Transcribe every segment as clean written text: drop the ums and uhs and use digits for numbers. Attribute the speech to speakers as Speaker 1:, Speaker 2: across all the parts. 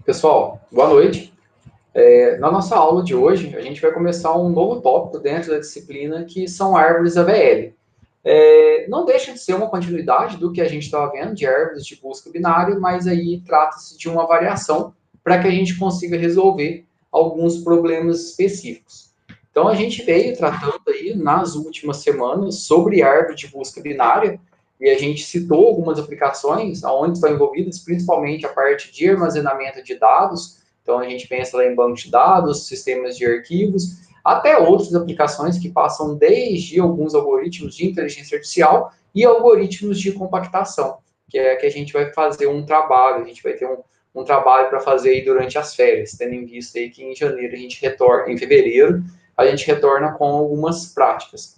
Speaker 1: Pessoal, boa noite. Na nossa aula de hoje, a gente vai começar um novo tópico dentro da disciplina, que são árvores AVL. Não deixa de ser uma continuidade do que a gente estava vendo de árvores de busca binário, mas aí trata-se de uma variação para que a gente consiga resolver alguns problemas específicos. Então, a gente veio tratando aí nas últimas semanas sobre árvore de busca binária, e a gente citou algumas aplicações onde estão envolvidas, principalmente a parte de armazenamento de dados. Então, a gente pensa lá em banco de dados, sistemas de arquivos, até outras aplicações que passam desde alguns algoritmos de inteligência artificial e algoritmos de compactação, que é que a gente vai fazer um trabalho, a gente vai ter um trabalho para fazer aí durante as férias, tendo em vista aí que em janeiro a gente retorna, em fevereiro, a gente retorna com algumas práticas.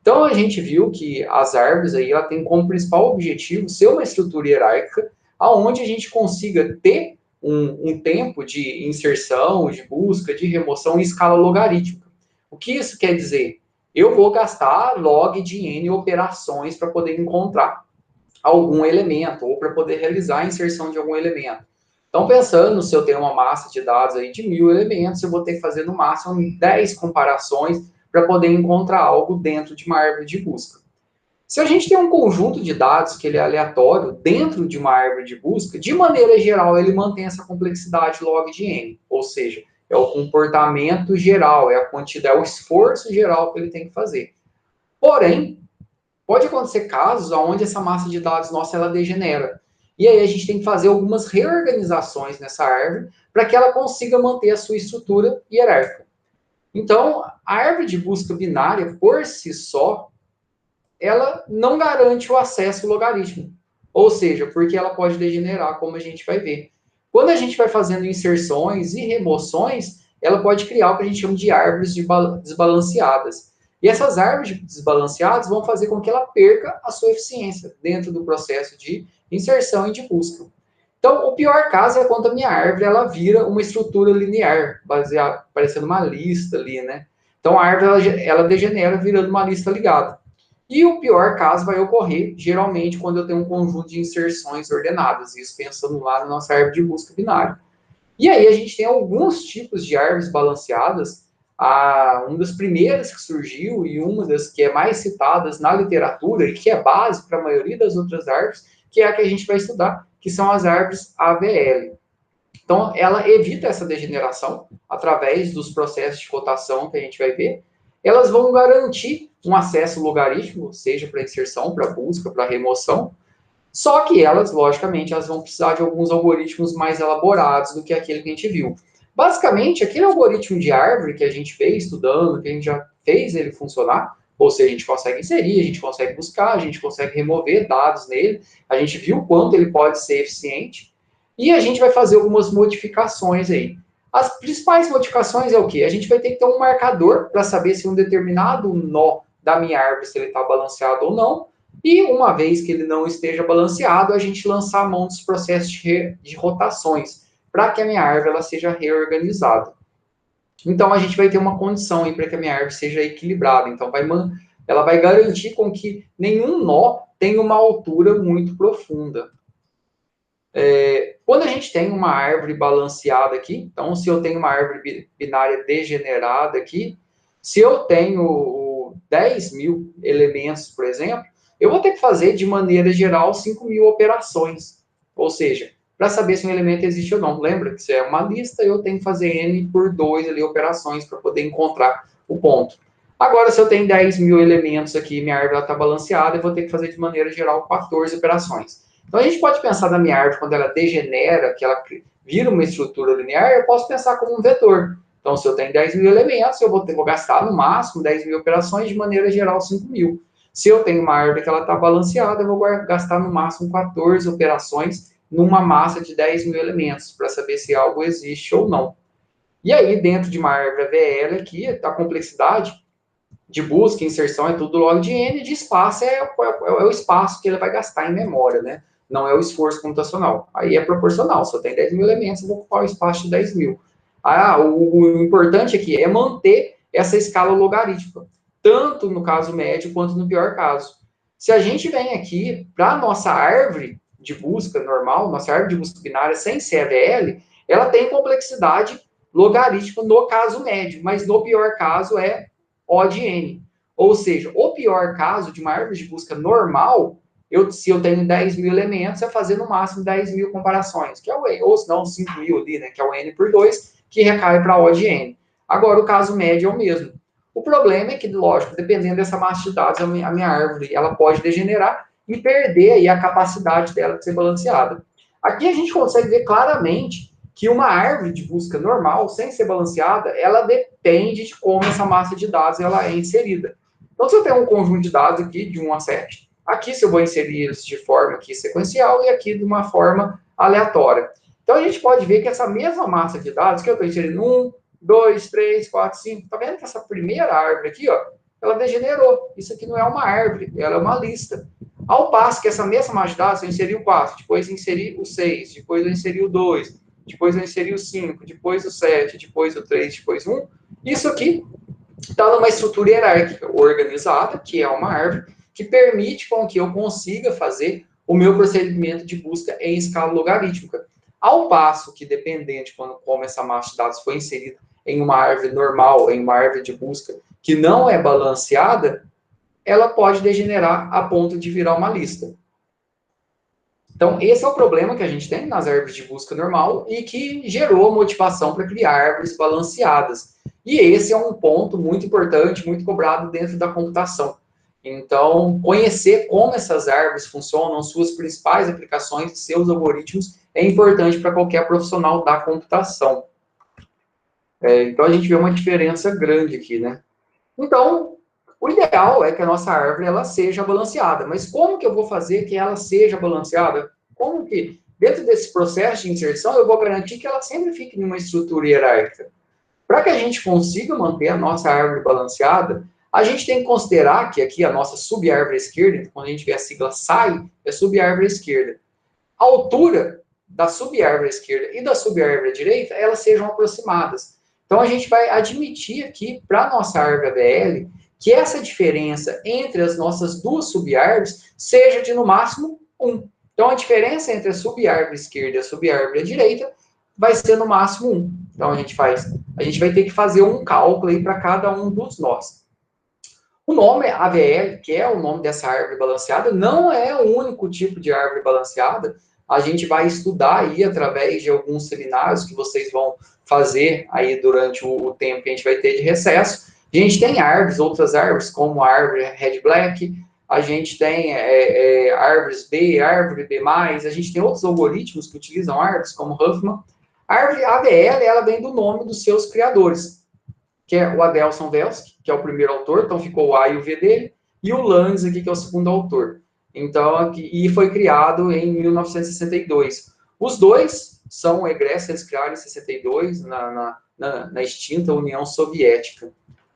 Speaker 1: Então, a gente viu que as árvores aí, ela tem como principal objetivo ser uma estrutura hierárquica, aonde a gente consiga ter um tempo de inserção, de busca, de remoção em escala logarítmica. O que isso quer dizer? Eu vou gastar log de n operações para poder encontrar algum elemento, ou para poder realizar a inserção de algum elemento. Então, pensando, se eu tenho uma massa de dados aí de 1000 elementos, eu vou ter que fazer no máximo 10 comparações para poder encontrar algo dentro de uma árvore de busca. Se a gente tem um conjunto de dados que ele é aleatório dentro de uma árvore de busca, de maneira geral, ele mantém essa complexidade log de n, ou seja, é o comportamento geral, é a quantidade, é o esforço geral que ele tem que fazer. Porém, pode acontecer casos onde essa massa de dados nossa ela degenera. E aí a gente tem que fazer algumas reorganizações nessa árvore para que ela consiga manter a sua estrutura hierárquica. Então, a árvore de busca binária, por si só, ela não garante o acesso logarítmico. Ou seja, porque ela pode degenerar, como a gente vai ver. Quando a gente vai fazendo inserções e remoções, ela pode criar o que a gente chama de árvores desbalanceadas. E essas árvores desbalanceadas vão fazer com que ela perca a sua eficiência dentro do processo de inserção e de busca. Então, o pior caso é quando a minha árvore ela vira uma estrutura linear, baseada, parecendo uma lista ali, né? Então, a árvore ela degenera virando uma lista ligada. E o pior caso vai ocorrer, geralmente, quando eu tenho um conjunto de inserções ordenadas, isso pensando lá na nossa árvore de busca binária. E aí a gente tem alguns tipos de árvores balanceadas. Uma das primeiras que surgiu e uma das que é mais citadas na literatura e que é base para a maioria das outras árvores, que é a que a gente vai estudar, que são as árvores AVL. Então, ela evita essa degeneração através dos processos de cotação que a gente vai ver. Elas vão garantir um acesso logarítmico, seja para inserção, para busca, para remoção. Só que elas, logicamente, elas vão precisar de alguns algoritmos mais elaborados do que aquele que a gente viu. Basicamente, aquele algoritmo de árvore que a gente veio estudando, que a gente já fez ele funcionar, ou seja, a gente consegue inserir, a gente consegue buscar, a gente consegue remover dados nele, a gente viu o quanto ele pode ser eficiente, e a gente vai fazer algumas modificações aí. As principais modificações é o quê? A gente vai ter que ter um marcador para saber se um determinado nó da minha árvore, se ele está balanceado ou não, e uma vez que ele não esteja balanceado, a gente lançar a mão dos processos de rotações, para que a minha árvore ela seja reorganizada. Então, a gente vai ter uma condição para que a minha árvore seja equilibrada. Então, ela vai garantir com que nenhum nó tenha uma altura muito profunda. Quando a gente tem uma árvore balanceada aqui, então, se eu tenho uma árvore binária degenerada aqui, se eu tenho 10.000 elementos, por exemplo, eu vou ter que fazer, de maneira geral, 5.000 operações. Ou seja, para saber se um elemento existe ou não. Lembra que se é uma lista, eu tenho que fazer n por 2 ali, operações para poder encontrar o ponto. Agora, se eu tenho 10.000 elementos aqui, minha árvore está balanceada, eu vou ter que fazer, de maneira geral, 14 operações. Então, a gente pode pensar na minha árvore, quando ela degenera, que ela vira uma estrutura linear, eu posso pensar como um vetor. Então, se eu tenho 10.000 elementos, eu vou gastar, no máximo, 10.000 operações, de maneira geral, 5.000. Se eu tenho uma árvore que ela está balanceada, eu vou gastar, no máximo, 14 operações numa massa de 10.000 elementos, para saber se algo existe ou não. E aí, dentro de uma árvore AVL aqui, a complexidade de busca e inserção é tudo log de n, de espaço é o espaço que ele vai gastar em memória, né? Não é o esforço computacional. Aí é proporcional. Se eu tenho 10.000 elementos, eu vou ocupar o espaço de 10.000. O importante aqui é manter essa escala logarítmica, tanto no caso médio quanto no pior caso. Se a gente vem aqui para a nossa árvore de busca normal, nossa árvore de busca binária sem CVL, ela tem complexidade logarítmica no caso médio, mas no pior caso é O de N. Ou seja, o pior caso de uma árvore de busca normal, se eu tenho 10 mil elementos, é fazer no máximo 10 mil comparações, que é o N, ou se não 5 mil ali, né, que é o N por 2, que recai para O de N. Agora, o caso médio é o mesmo. O problema é que, lógico, dependendo dessa massa de dados, a minha árvore ela pode degenerar e perder aí a capacidade dela de ser balanceada. Aqui a gente consegue ver claramente que uma árvore de busca normal, sem ser balanceada, ela depende de como essa massa de dados ela é inserida. Então, se eu tenho um conjunto de dados aqui, de 1 a 7, aqui se eu vou inserir eles de forma aqui sequencial e aqui de uma forma aleatória. Então, a gente pode ver que essa mesma massa de dados que eu estou inserindo 1, 2, 3, 4, 5, tá vendo que essa primeira árvore aqui, ó, ela degenerou. Isso aqui não é uma árvore, ela é uma lista. Ao passo que essa mesma massa de dados, eu inseri o 4, depois inseri o 6, depois eu inseri o 2, depois eu inseri o 5, depois o 7, depois o 3, depois o 1. Isso aqui está numa estrutura hierárquica organizada, que é uma árvore, que permite com que eu consiga fazer o meu procedimento de busca em escala logarítmica. Ao passo que, dependente de como essa massa de dados foi inserida em uma árvore normal, em uma árvore de busca que não é balanceada, ela pode degenerar a ponto de virar uma lista. Então, esse é o problema que a gente tem nas árvores de busca normal e que gerou motivação para criar árvores balanceadas. E esse é um ponto muito importante, muito cobrado dentro da computação. Então, conhecer como essas árvores funcionam, suas principais aplicações, seus algoritmos, é importante para qualquer profissional da computação. Então, a gente vê uma diferença grande aqui, né? Então, o ideal é que a nossa árvore ela seja balanceada. Mas como que eu vou fazer que ela seja balanceada? Como que, dentro desse processo de inserção, eu vou garantir que ela sempre fique numa estrutura hierárquica? Para que a gente consiga manter a nossa árvore balanceada, a gente tem que considerar que aqui a nossa subárvore esquerda, quando a gente vê a sigla SAI, é subárvore esquerda. A altura da subárvore esquerda e da subárvore direita, elas sejam aproximadas. Então, a gente vai admitir aqui, para a nossa árvore ABL, que essa diferença entre as nossas duas subárvores seja de, no máximo, 1. Então, a diferença entre a subárvore esquerda e a subárvore direita vai ser, no máximo, 1. Então, a gente vai ter que fazer um cálculo aí para cada um dos nós. O nome ABL, que é o nome dessa árvore balanceada, não é o único tipo de árvore balanceada. A gente vai estudar aí através de alguns seminários que vocês vão fazer aí durante o tempo que a gente vai ter de recesso. A gente tem árvores, outras árvores, como a árvore Red Black, a gente tem árvores B, árvore B+, a gente tem outros algoritmos que utilizam árvores, como Huffman. A árvore ABL, ela vem do nome dos seus criadores, que é o Adelson Velsky, que é o primeiro autor, então ficou o A e o V dele, e o Lanz aqui, que é o segundo autor. Então, e foi criado em 1962. Os dois são egressos, eles criaram em 62, na extinta União Soviética.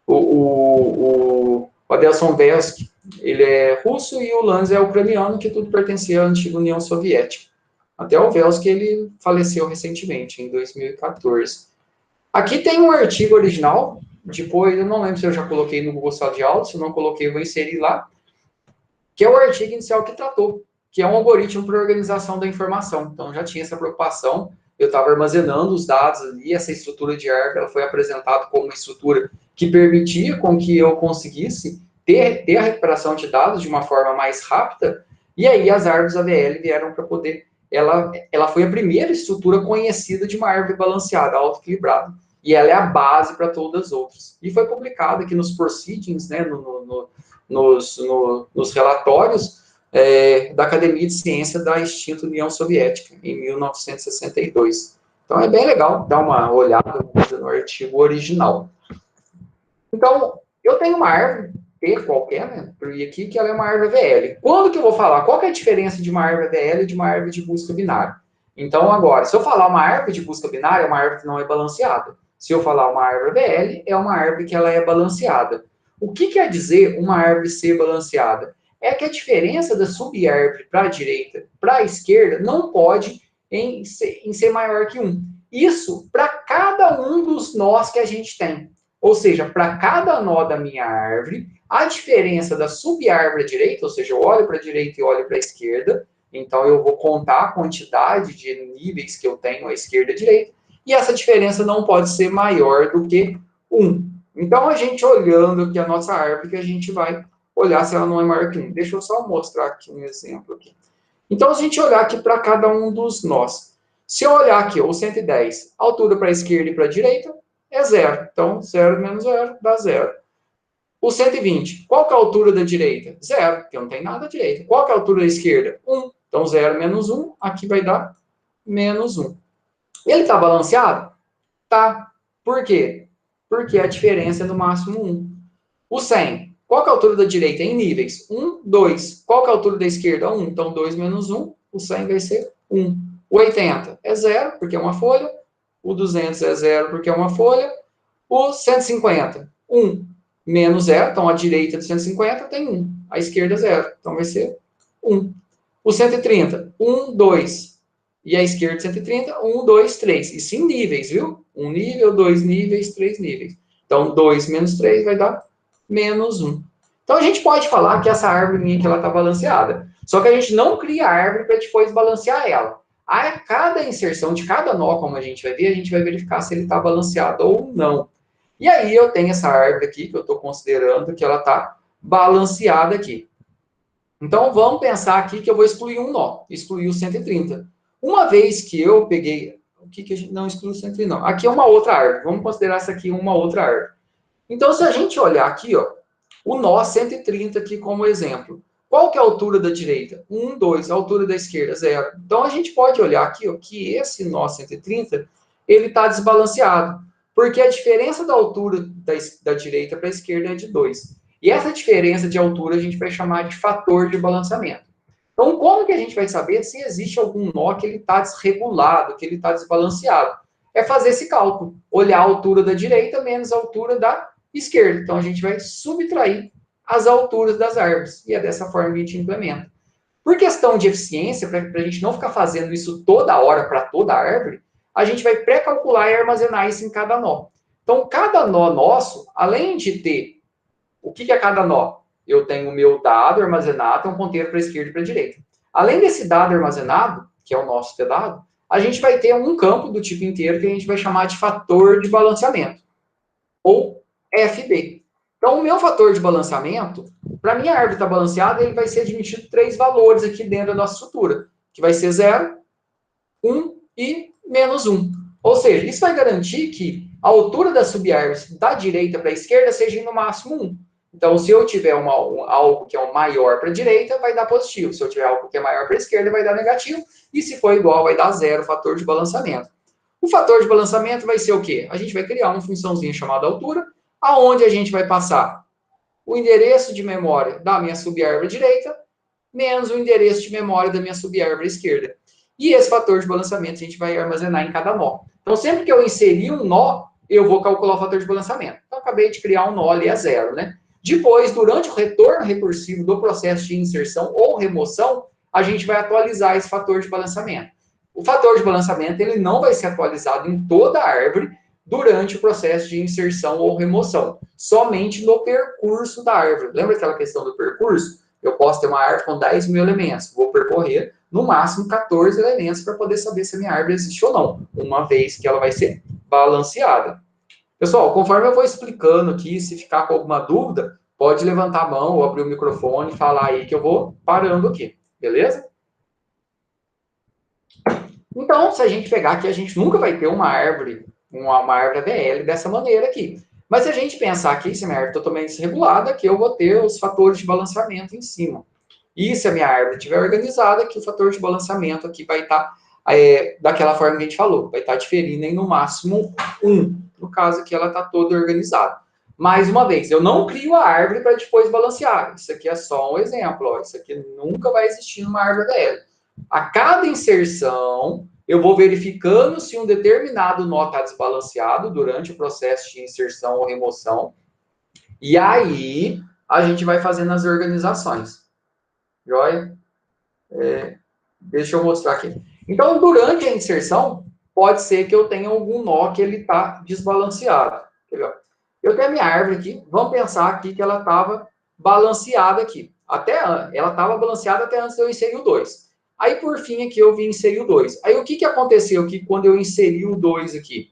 Speaker 1: O Adelson Velsky, ele é russo, e o Lanz é ucraniano, que tudo pertencia à antiga União Soviética. Até o Velsky, ele faleceu recentemente, em 2014. Aqui tem um artigo original, depois, eu não lembro se eu já coloquei no Google Sala de Aula, se eu não coloquei, eu vou inserir lá, que é o artigo inicial que tratou, que é um algoritmo para organização da informação. Então, já tinha essa preocupação, eu estava armazenando os dados ali, essa estrutura de árvore, ela foi apresentada como uma estrutura que permitia com que eu conseguisse ter a recuperação de dados de uma forma mais rápida, e aí as árvores AVL vieram para poder. Ela foi a primeira estrutura conhecida de uma árvore balanceada, autoequilibrada. E ela é a base para todas as outras. E foi publicada aqui nos proceedings, né, nos relatórios da Academia de Ciência da extinta União Soviética, em 1962. Então, é bem legal dar uma olhada no artigo original. Então, eu tenho uma árvore, P qualquer, né, e aqui que ela é uma árvore VL. Quando que eu vou falar? Qual que é a diferença de uma árvore VL e de uma árvore de busca binária? Então, agora, se eu falar uma árvore de busca binária, é uma árvore que não é balanceada. Se eu falar uma árvore VL, é uma árvore que ela é balanceada. O que quer dizer uma árvore ser balanceada? É que a diferença da subárvore para a direita para a esquerda não pode em ser maior que 1. Isso para cada um dos nós que a gente tem. Ou seja, para cada nó da minha árvore, a diferença da subárvore à direita, ou seja, eu olho para a direita e olho para a esquerda, então eu vou contar a quantidade de níveis que eu tenho à esquerda e à direita, e essa diferença não pode ser maior do que 1. Então, a gente olhando aqui a nossa árvore, que a gente vai olhar se ela não é maior que 1. Deixa eu só mostrar aqui um exemplo aqui. Então, se a gente olhar aqui para cada um dos nós, se eu olhar aqui o 110, altura para a esquerda e para a direita é 0. Então, 0 menos 0 dá 0. O 120, qual que é a altura da direita? 0, porque não tem nada à direita. Qual que é a altura da esquerda? 1. Então, 0 menos 1, aqui vai dar menos 1. Ele está balanceado? Tá. Por quê? Porque a diferença é no máximo 1. O 100, qual que é a altura da direita em níveis? 1, 2. Qual que é a altura da esquerda? 1. Então, 2 menos 1, o 100 vai ser 1. O 80 é 0, porque é uma folha. O 200 é 0, porque é uma folha. O 150, 1 menos 0. Então, a direita de 150 tem 1. A esquerda é 0. Então, vai ser 1. O 130, 1, 2. E a esquerda de 130, 1, 2, 3. Isso em níveis, viu? 1 nível, 2 níveis, 3 níveis. Então, 2 menos 3 vai dar menos 1. Então, a gente pode falar que essa árvore aqui está balanceada. Só que a gente não cria a árvore para depois balancear ela. A cada inserção de cada nó, como a gente vai verificar se ele está balanceado ou não. E aí eu tenho essa árvore aqui, que eu estou considerando que ela está balanceada aqui. Então, vamos pensar aqui que eu vou excluir um nó, excluir o 130. Uma vez que eu peguei... O que a gente não exclui o 130, não. Aqui é uma outra árvore. Vamos considerar essa aqui uma outra árvore. Então, se a gente olhar aqui, ó, o nó 130 aqui como exemplo. Qual que é a altura da direita? 1, 2. A altura da esquerda, 0. Então, a gente pode olhar aqui, ó, que esse nó 130, ele está desbalanceado. Porque a diferença da altura da direita para a esquerda é de 2. E essa diferença de altura a gente vai chamar de fator de balanceamento. Então, como que a gente vai saber se existe algum nó que ele está desregulado, que ele está desbalanceado? É fazer esse cálculo. Olhar a altura da direita menos a altura da esquerda. Então, a gente vai subtrair as alturas das árvores. E é dessa forma que a gente implementa. Por questão de eficiência, para a gente não ficar fazendo isso toda hora para toda a árvore, a gente vai pré-calcular e armazenar isso em cada nó. Então, cada nó nosso, além de ter... O que é cada nó? Eu tenho o meu dado armazenado, tem um ponteiro para a esquerda e para a direita. Além desse dado armazenado, que é o nosso dado, a gente vai ter um campo do tipo inteiro que a gente vai chamar de fator de balanceamento, ou FB. Então, o meu fator de balanceamento, para a minha árvore estar balanceada, ele vai ser admitido 3 valores aqui dentro da nossa estrutura, que vai ser 0, 1 e menos 1. Ou seja, isso vai garantir que a altura das subárvores da direita para a esquerda seja no máximo 1. Então, se eu tiver algo que é o maior para a direita, vai dar positivo. Se eu tiver algo que é maior para a esquerda, vai dar negativo. E se for igual, vai dar 0, fator de balanceamento. O fator de balanceamento vai ser o quê? A gente vai criar uma funçãozinha chamada altura, aonde a gente vai passar o endereço de memória da minha subárvore direita, menos o endereço de memória da minha subárvore esquerda. E esse fator de balanceamento a gente vai armazenar em cada nó. Então, sempre que eu inserir um nó, eu vou calcular o fator de balanceamento. Então, acabei de criar um nó ali a 0, né? Depois, durante o retorno recursivo do processo de inserção ou remoção, a gente vai atualizar esse fator de balanceamento. O fator de balanceamento ele não vai ser atualizado em toda a árvore durante o processo de inserção ou remoção, somente no percurso da árvore. Lembra aquela questão do percurso? Eu posso ter uma árvore com 10 mil elementos, vou percorrer no máximo 14 elementos para poder saber se a minha árvore existe ou não, uma vez que ela vai ser balanceada. Pessoal, conforme eu vou explicando aqui, se ficar com alguma dúvida, pode levantar a mão ou abrir o microfone e falar aí que eu vou parando aqui, beleza? Então, se a gente pegar aqui, a gente nunca vai ter uma árvore AVL dessa maneira aqui. Mas se a gente pensar aqui, se a minha árvore é totalmente desregulada, aqui eu vou ter os fatores de balanceamento em cima. E se a minha árvore estiver organizada, que o fator de balanceamento aqui vai estar daquela forma que a gente falou, vai estar diferindo em no máximo 1. No caso aqui, ela está toda organizada. Mais uma vez, eu não crio a árvore para depois balancear. Isso aqui é só um exemplo. Ó. Isso aqui nunca vai existir numa árvore AVL. A cada inserção, eu vou verificando se um determinado nó está desbalanceado durante o processo de inserção ou remoção. E aí, a gente vai fazendo as organizações. Joia? Deixa eu mostrar aqui. Então, durante a inserção, pode ser que eu tenha algum nó que ele está desbalanceado. Eu tenho a minha árvore aqui. Vamos pensar aqui que ela estava balanceada aqui. Ela estava balanceada até antes de eu inserir o 2. Aí, por fim, aqui eu vim inserir o 2. Aí, o que aconteceu aqui quando eu inseri o 2 aqui?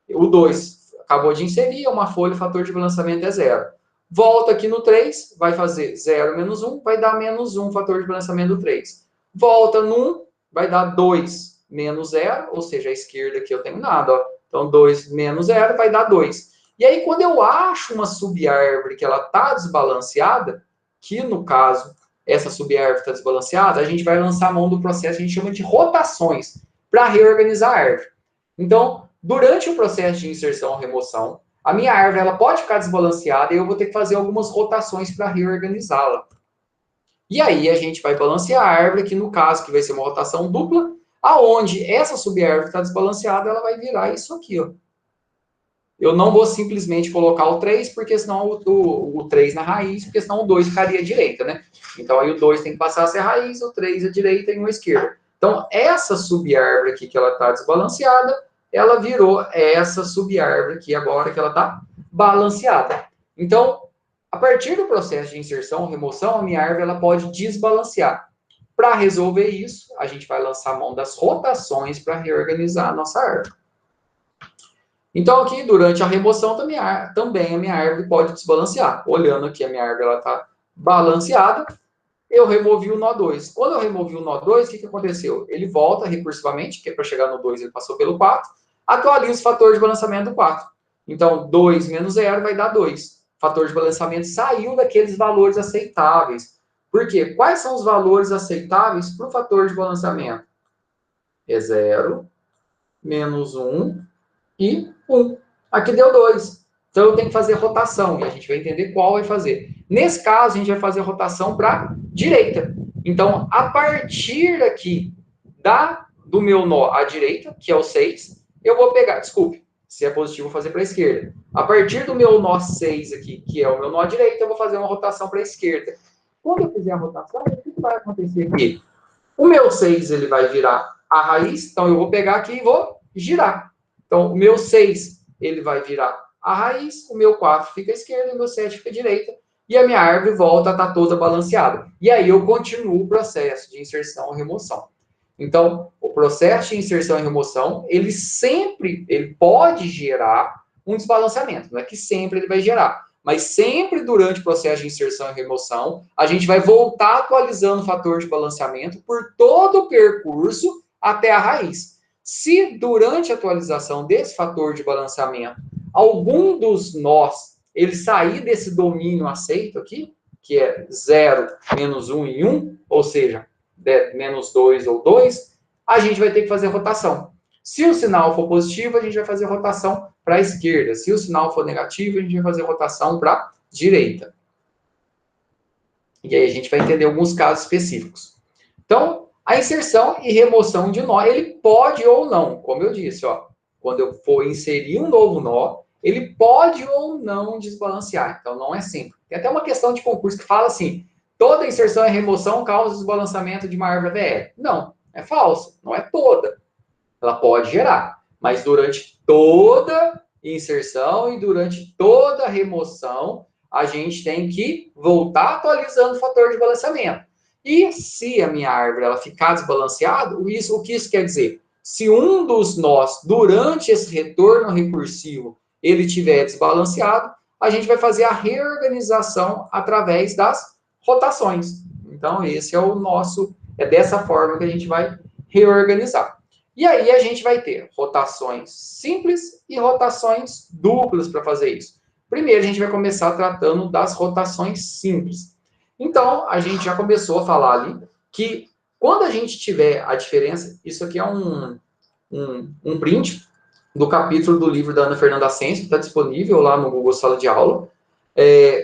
Speaker 1: O 2 acabou de inserir, é uma folha, o fator de balanceamento é 0. Volta aqui no 3, vai fazer 0 menos 1, vai dar menos 1, fator de balanceamento do 3. Volta no 1, vai dar 2 menos 0, ou seja, à esquerda aqui eu tenho nada, ó. Então, 2 menos 0 vai dar 2. E aí, quando eu acho uma subárvore que ela está desbalanceada, que no caso, essa subárvore está desbalanceada, a gente vai lançar a mão do processo, a gente chama de rotações, para reorganizar a árvore. Então, durante o processo de inserção ou remoção, a minha árvore ela pode ficar desbalanceada e eu vou ter que fazer algumas rotações para reorganizá-la. E aí a gente vai balancear a árvore, que no caso que vai ser uma rotação dupla, aonde essa subárvore está desbalanceada, ela vai virar isso aqui, ó. Eu não vou simplesmente colocar o 3, porque senão o 3 na raiz, porque senão o 2 ficaria à direita, né? Então aí o 2 tem que passar a ser a raiz, o 3 à direita e 1 à esquerda. Então essa subárvore aqui que ela está desbalanceada, ela virou essa subárvore aqui agora que ela está balanceada. Então, a partir do processo de inserção ou remoção, a minha árvore ela pode desbalancear. Para resolver isso, a gente vai lançar a mão das rotações para reorganizar a nossa árvore. Então, aqui, durante a remoção, também a minha árvore pode desbalancear. Olhando aqui, a minha árvore está balanceada, eu removi o nó 2. Quando eu removi o nó 2, o que aconteceu? Ele volta recursivamente, que é para chegar no 2, ele passou pelo 4, atualiza o fator de balanceamento do 4. Então, 2 menos 0 vai dar 2. O fator de balanceamento saiu daqueles valores aceitáveis. Por quê? Quais são os valores aceitáveis para o fator de balanceamento? É 0, menos 1 e 1. Aqui deu 2. Então, eu tenho que fazer rotação, e a gente vai entender qual vai fazer. Nesse caso, a gente vai fazer rotação para direita. Então, a partir aqui do meu nó à direita, que é o 6, eu vou pegar, desculpe, se é positivo, eu vou fazer para a esquerda. A partir do meu nó 6 aqui, que é o meu nó à direita, eu vou fazer uma rotação para a esquerda. Quando eu fizer a rotação, o que vai acontecer aqui? O meu 6 ele vai virar a raiz, então eu vou pegar aqui e vou girar. Então, o meu 6 ele vai virar a raiz, o meu 4 fica à esquerda e o meu 7 fica à direita. E a minha árvore volta a estar toda balanceada. E aí eu continuo o processo de inserção e remoção. Então, o processo de inserção e remoção, ele pode gerar um desbalanceamento. Não é que sempre ele vai gerar. Mas sempre durante o processo de inserção e remoção, a gente vai voltar atualizando o fator de balanceamento por todo o percurso até a raiz. Se durante a atualização desse fator de balanceamento, algum dos nós, ele sair desse domínio aceito aqui, que é 0, menos 1 e 1, ou seja, menos 2 ou 2, a gente vai ter que fazer rotação. Se o sinal for positivo, a gente vai fazer rotação para a esquerda. Se o sinal for negativo, a gente vai fazer rotação para a direita. E aí a gente vai entender alguns casos específicos. Então, a inserção e remoção de nó, ele pode ou não, como eu disse, ó, quando eu for inserir um novo nó, ele pode ou não desbalancear. Então, não é sempre. Tem até uma questão de concurso que fala assim, toda inserção e remoção causa desbalanceamento de uma árvore AVL. Não, é falso, não é toda. Ela pode gerar, mas durante toda inserção e durante toda remoção, a gente tem que voltar atualizando o fator de balanceamento. E se a minha árvore ela ficar desbalanceada, o que isso quer dizer? Se um dos nós, durante esse retorno recursivo, ele estiver desbalanceado, a gente vai fazer a reorganização através das rotações. Então, esse é o nosso, é dessa forma que a gente vai reorganizar. E aí a gente vai ter rotações simples e rotações duplas para fazer isso. Primeiro, a gente vai começar tratando das rotações simples. Então, a gente já começou a falar ali que quando a gente tiver a diferença, isso aqui é um print do capítulo do livro da Ana Fernanda Ascenso, que está disponível lá no Google Sala de Aula.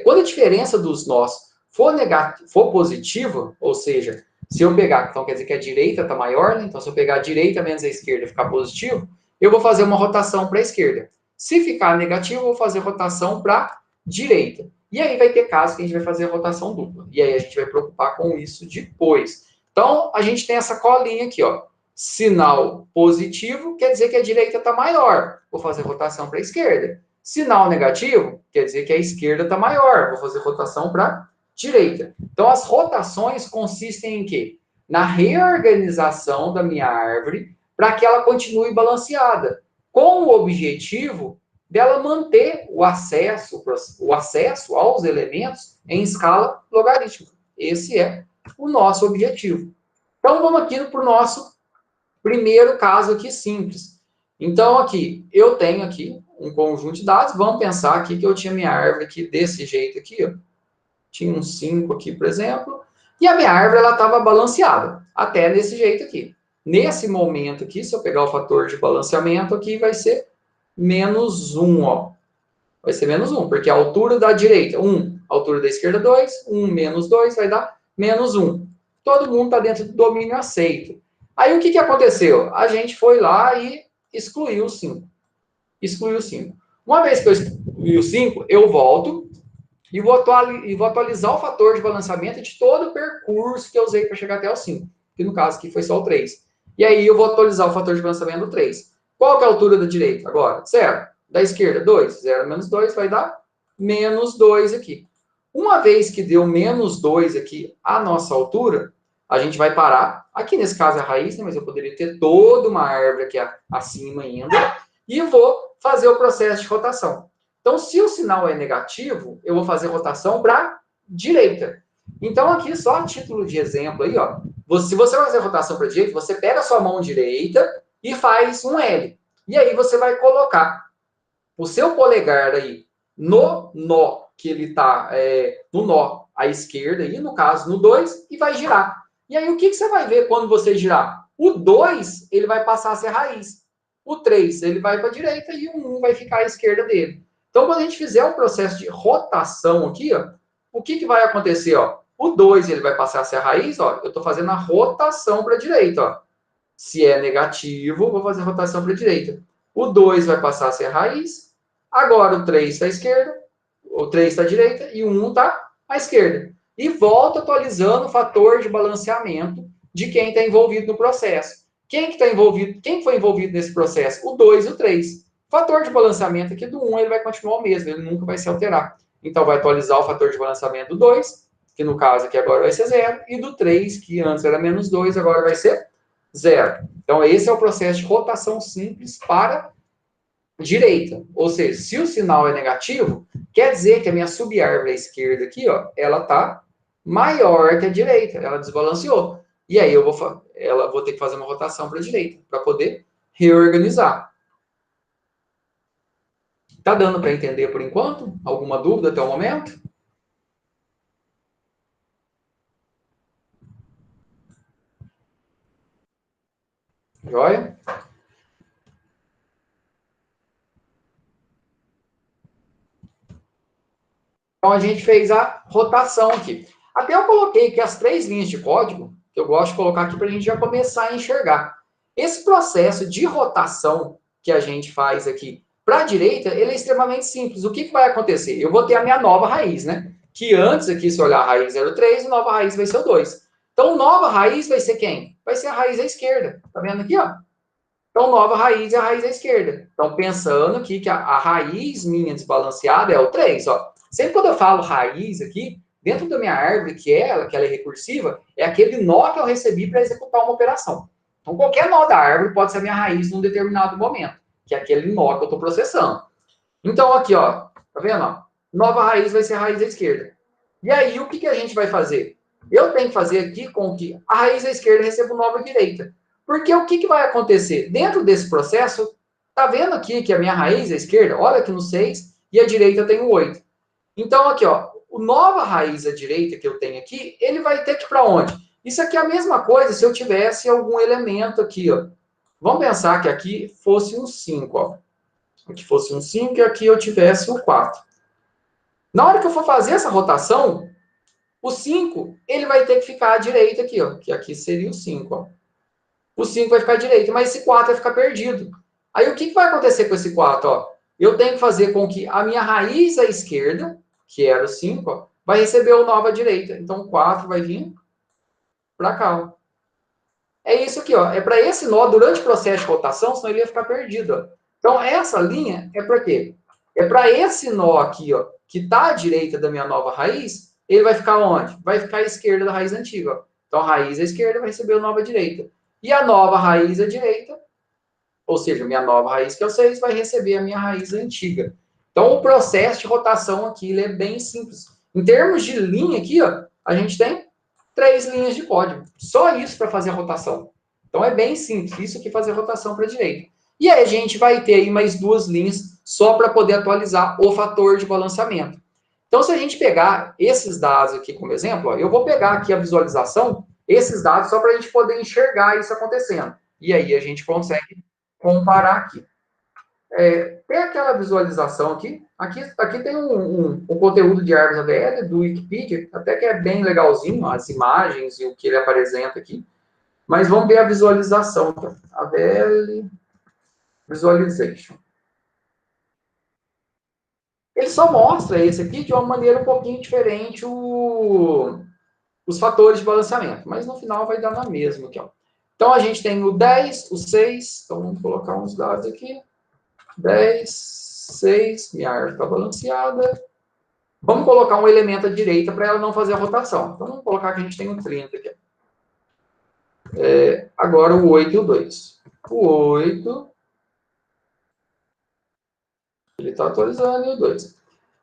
Speaker 1: Quando a diferença dos nós for positiva, ou seja, se eu pegar, então quer dizer que a direita está maior, né? Então se eu pegar a direita menos a esquerda e ficar positivo, eu vou fazer uma rotação para a esquerda. Se ficar negativo, eu vou fazer rotação para a direita. E aí vai ter casos que a gente vai fazer rotação dupla. E aí a gente vai preocupar com isso depois. Então, a gente tem essa colinha aqui, ó. Sinal positivo quer dizer que a direita está maior. Vou fazer rotação para a esquerda. Sinal negativo quer dizer que a esquerda está maior. Vou fazer rotação para a direita. Então, as rotações consistem em quê? na reorganização da minha árvore para que ela continue balanceada, com o objetivo dela manter o acesso aos elementos em escala logarítmica. Esse é o nosso objetivo. Então, vamos aqui para o nosso primeiro caso aqui simples. Então, aqui, eu tenho aqui um conjunto de dados. Vamos pensar aqui que eu tinha minha árvore aqui desse jeito aqui, ó. Tinha um 5 aqui, por exemplo. E a minha árvore, ela estava balanceada. Até nesse jeito aqui. Nesse momento aqui, se eu pegar o fator de balanceamento aqui, vai ser menos 1, ó. Vai ser menos 1, porque a altura da direita, 1. A altura da esquerda, 2. 1 menos 2 vai dar menos 1. Todo mundo está dentro do domínio aceito. Aí, o que aconteceu? A gente foi lá e excluiu o 5. Excluiu o 5. Uma vez que eu excluí o 5, eu volto e vou atualizar o fator de balanceamento de todo o percurso que eu usei para chegar até o 5. Que no caso aqui foi só o 3. E aí eu vou atualizar o fator de balanceamento do 3. Qual que é a altura da direita agora? 0. Da esquerda, 2. 0 menos 2 vai dar menos 2 aqui. Uma vez que deu menos 2 aqui a nossa altura, a gente vai parar. Aqui nesse caso é a raiz, né? Mas eu poderia ter toda uma árvore aqui acima ainda. E vou fazer o processo de rotação. Então, se o sinal é negativo, eu vou fazer rotação para direita. Então, aqui, só a título de exemplo aí, ó. Se você vai fazer rotação para direita, você pega a sua mão direita e faz um L. E aí você vai colocar o seu polegar aí no nó que ele está, no nó à esquerda, aí, no caso, no 2, e vai girar. E aí, o que você vai ver quando você girar? O 2, ele vai passar a ser raiz. O 3, ele vai para a direita e o 1 vai ficar à esquerda dele. Então, quando a gente fizer um processo de rotação aqui, ó, o que vai acontecer? Ó? O 2, ele vai passar a ser a raiz, ó, eu estou fazendo a rotação para a direita. Ó. Se é negativo, vou fazer rotação para a direita. O 2 vai passar a ser a raiz. Agora o 3 está à esquerda, o 3 está à direita e o 1 está à esquerda. E volta atualizando o fator de balanceamento de quem está envolvido no processo. Quem que está envolvido? Quem foi envolvido nesse processo? O 2 e o 3. O fator de balanceamento aqui do 1 ele vai continuar o mesmo, ele nunca vai se alterar. Então vai atualizar o fator de balanceamento do 2, que no caso aqui agora vai ser 0, e do 3, que antes era menos 2, agora vai ser 0. Então esse é o processo de rotação simples para direita. Ou seja, se o sinal é negativo, quer dizer que a minha subárvore à esquerda aqui, ó, ela está maior que a direita, ela desbalanceou. E aí eu vou ter que fazer uma rotação para a direita, para poder reorganizar. Tá dando para entender por enquanto? Alguma dúvida até o momento? Joia? Então a gente fez a rotação aqui. Até eu coloquei aqui as 3 linhas de código, que eu gosto de colocar aqui para a gente já começar a enxergar. Esse processo de rotação que a gente faz aqui para a direita, ele é extremamente simples. O que vai acontecer? Eu vou ter a minha nova raiz, né? Que antes aqui, se olhar a raiz 0,3, a nova raiz vai ser o 2. Então, nova raiz vai ser quem? Vai ser a raiz à esquerda. Tá vendo aqui, ó? Então, nova raiz é a raiz à esquerda. Então, pensando aqui que a raiz minha desbalanceada é o 3, ó. Sempre quando eu falo raiz aqui, dentro da minha árvore, que ela é recursiva, é aquele nó que eu recebi para executar uma operação. Então, qualquer nó da árvore pode ser a minha raiz num determinado momento, que é aquele nó que eu estou processando. Então, aqui, ó, tá vendo? Ó? Nova raiz vai ser a raiz à esquerda. E aí, o que a gente vai fazer? Eu tenho que fazer aqui com que a raiz à esquerda receba nova à direita. Porque o que vai acontecer? Dentro desse processo, tá vendo aqui que a minha raiz à esquerda, olha aqui no 6, e a direita tem o 8. Então, aqui, ó, o nova raiz à direita que eu tenho aqui, ele vai ter que ir para onde? Isso aqui é a mesma coisa se eu tivesse algum elemento aqui, ó. Vamos pensar que aqui fosse um 5, ó. Aqui fosse um 5 e aqui eu tivesse um 4. Na hora que eu for fazer essa rotação, o 5, ele vai ter que ficar à direita aqui, ó. Que aqui seria o 5, ó. O 5 vai ficar à direita, mas esse 4 vai ficar perdido. Aí o que vai acontecer com esse 4, ó? Eu tenho que fazer com que a minha raiz à esquerda, que era o 5, ó, vai receber o 9 à direita. Então, o 4 vai vir para cá, ó. É isso aqui, ó. É para esse nó, durante o processo de rotação, senão ele ia ficar perdido, ó. Então, essa linha é para quê? É para esse nó aqui, ó, que está à direita da minha nova raiz, ele vai ficar onde? Vai ficar à esquerda da raiz antiga, ó. Então, a raiz à esquerda vai receber o nova à direita. E a nova raiz à direita, ou seja, minha nova raiz, que é o 6, vai receber a minha raiz antiga. Então, o processo de rotação aqui ele é bem simples. Em termos de linha aqui, ó, a gente tem 3 linhas de código. Só isso para fazer a rotação. Então, é bem simples. Isso aqui fazer a rotação para a direita. E aí, a gente vai ter aí mais 2 linhas só para poder atualizar o fator de balanceamento. Então, se a gente pegar esses dados aqui como exemplo, ó, eu vou pegar aqui a visualização, esses dados, só para a gente poder enxergar isso acontecendo. E aí, a gente consegue comparar aqui. Tem aquela visualização aqui. Aqui tem um conteúdo de árvores AVL do Wikipedia, até que é bem legalzinho, as imagens e o que ele apresenta aqui. Mas vamos ver a visualização. Tá? AVL Visualization. Ele só mostra esse aqui de uma maneira um pouquinho diferente os fatores de balanceamento. Mas no final vai dar na mesma aqui, ó. Então a gente tem o 10, o 6. Então vamos colocar uns dados aqui. 10, 6, minha árvore está balanceada. Vamos colocar um elemento à direita para ela não fazer a rotação. Então, vamos colocar que a gente tem um 30 aqui. Agora, o 8 e o 2. O 8, ele está atualizando, e o 2.